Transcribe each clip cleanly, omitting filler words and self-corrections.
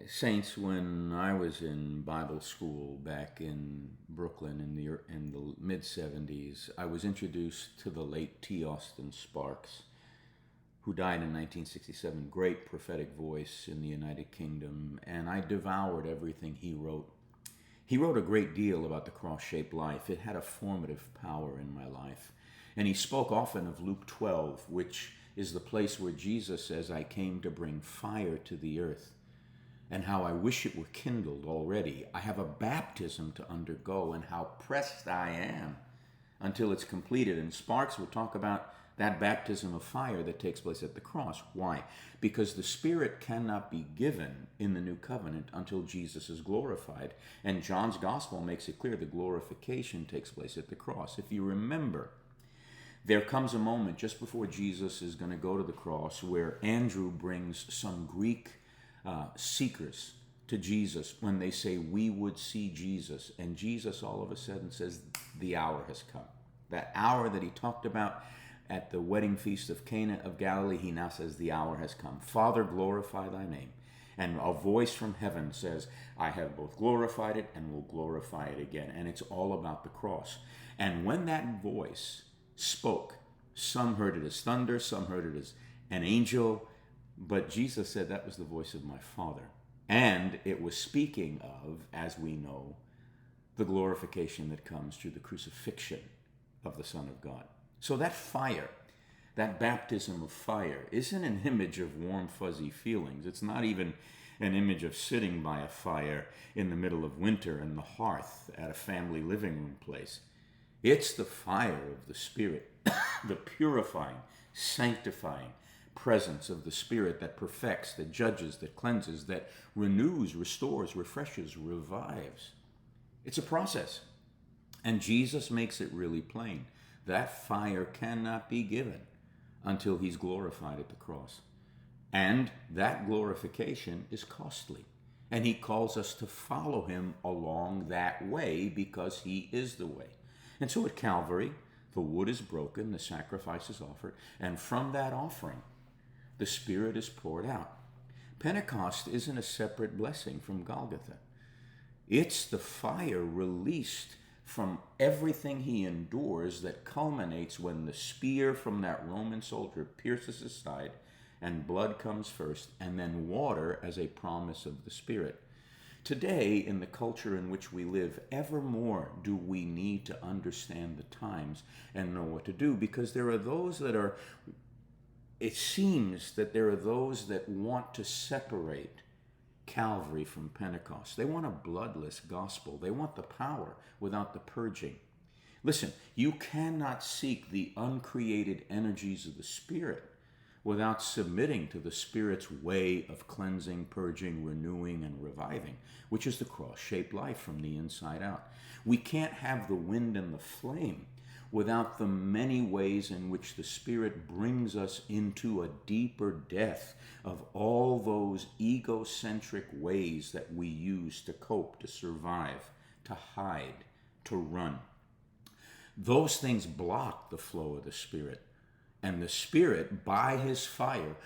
Saints, when I was in Bible school back in Brooklyn in the mid '70s, I was introduced to the late T. Austin Sparks, who died in 1967. Great prophetic voice in the United Kingdom, and I devoured everything he wrote. He wrote a great deal about the cross-shaped life. It had a formative power in my life, and he spoke often of Luke 12, which is the place where Jesus says, "I came to bring fire to the earth." And how I wish it were kindled already. I have a baptism to undergo, and how pressed I am until it's completed. And Sparks would talk about that baptism of fire that takes place at the cross. Why? Because the Spirit cannot be given in the new covenant until Jesus is glorified. And John's gospel makes it clear the glorification takes place at the cross. If you remember, there comes a moment just before Jesus is going to go to the cross where Andrew brings some Greek seekers to Jesus when they say, "We would see Jesus." And Jesus all of a sudden says, "The hour has come." That hour that he talked about at the wedding feast of Cana of Galilee, he now says, "The hour has come. Father, glorify thy name." And a voice from heaven says, "I have both glorified it and will glorify it again." And it's all about the cross. And when that voice spoke, some heard it as thunder, some heard it as an angel, but Jesus said that was the voice of my Father. And it was speaking of, as we know, the glorification that comes through the crucifixion of the Son of God. So that fire, that baptism of fire, isn't an image of warm, fuzzy feelings. It's not even an image of sitting by a fire in the middle of winter in the hearth at a family living room place. It's the fire of the Spirit, the purifying, sanctifying presence of the Spirit that perfects, that judges, that cleanses, that renews, restores, refreshes, revives. It's a process. And Jesus makes it really plain. That fire cannot be given until he's glorified at the cross. And that glorification is costly. And he calls us to follow him along that way because he is the way. And so at Calvary, the wood is broken, the sacrifice is offered, and from that offering, the Spirit is poured out. Pentecost isn't a separate blessing from Golgotha. It's the fire released from everything he endures that culminates when the spear from that Roman soldier pierces his side and blood comes first, and then water as a promise of the Spirit. Today, in the culture in which we live, ever more do we need to understand the times and know what to do, because there are those that are it seems that there are those that want to separate Calvary from Pentecost. They want a bloodless gospel. They want the power without the purging. Listen, you cannot seek the uncreated energies of the Spirit without submitting to the Spirit's way of cleansing, purging, renewing, and reviving, which is the cross-shaped life from the inside out. We can't have the wind and the flame without the many ways in which the Spirit brings us into a deeper depth of all those egocentric ways that we use to cope, to survive, to hide, to run. Those things block the flow of the Spirit. And the Spirit, by his fire,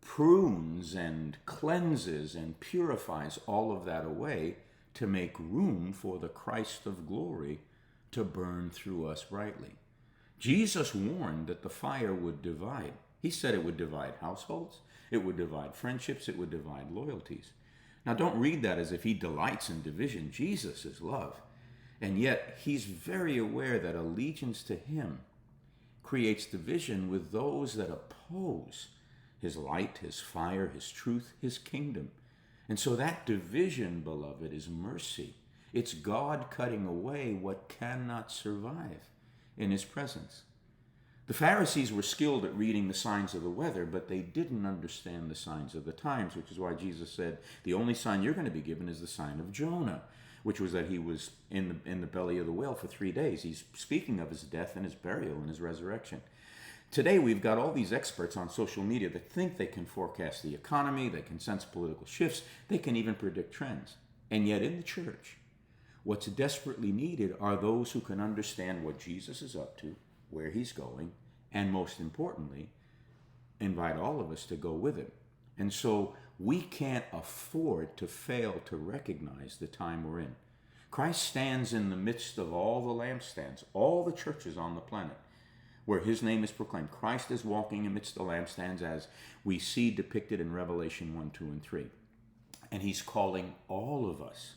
prunes and cleanses and purifies all of that away to make room for the Christ of glory to burn through us brightly. Jesus warned that the fire would divide. He said it would divide households, it would divide friendships, it would divide loyalties. Now, don't read that as if he delights in division. Jesus is love. And yet, he's very aware that allegiance to him creates division with those that oppose his light, his fire, his truth, his kingdom. And so that division, beloved, is mercy. It's God cutting away what cannot survive in his presence. The Pharisees were skilled at reading the signs of the weather, but they didn't understand the signs of the times, which is why Jesus said, the only sign you're going to be given is the sign of Jonah, which was that he was in the belly of the whale for 3 days. He's speaking of his death and his burial and his resurrection. Today, we've got all these experts on social media that think they can forecast the economy, they can sense political shifts, they can even predict trends. And yet in the church, what's desperately needed are those who can understand what Jesus is up to, where he's going, and most importantly, invite all of us to go with him. And so We can't afford to fail to recognize the time we're in. Christ stands in the midst of all the lampstands, all the churches on the planet, where his name is proclaimed. Christ is walking amidst the lampstands as we see depicted in Revelation 1, 2, and 3. And he's calling all of us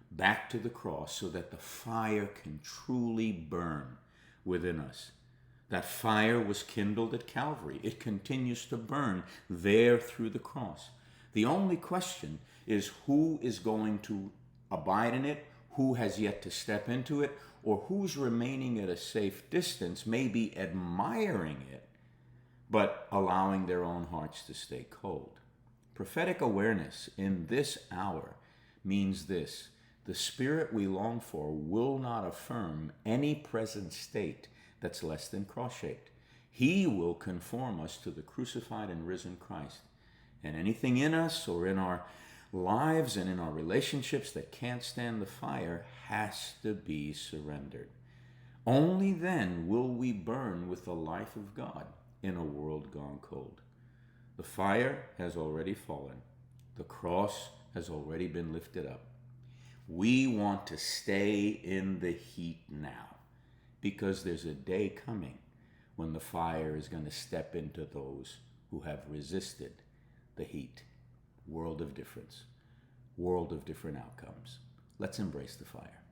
back to the cross so that the fire can truly burn within us. That fire was kindled at Calvary. It continues to burn there through the cross. The only question is who is going to abide in it, who has yet to step into it, or who's remaining at a safe distance, maybe admiring it, but allowing their own hearts to stay cold. Prophetic awareness in this hour means this: the spirit we long for will not affirm any present state that's less than cross-shaped. He will conform us to the crucified and risen Christ. And anything in us or in our lives and in our relationships that can't stand the fire has to be surrendered. Only then will we burn with the life of God in a world gone cold. The fire has already fallen. The cross has already been lifted up. We want to stay in the heat now, because there's a day coming when the fire is going to step into those who have resisted the heat. World of difference, world of different outcomes. Let's embrace the fire.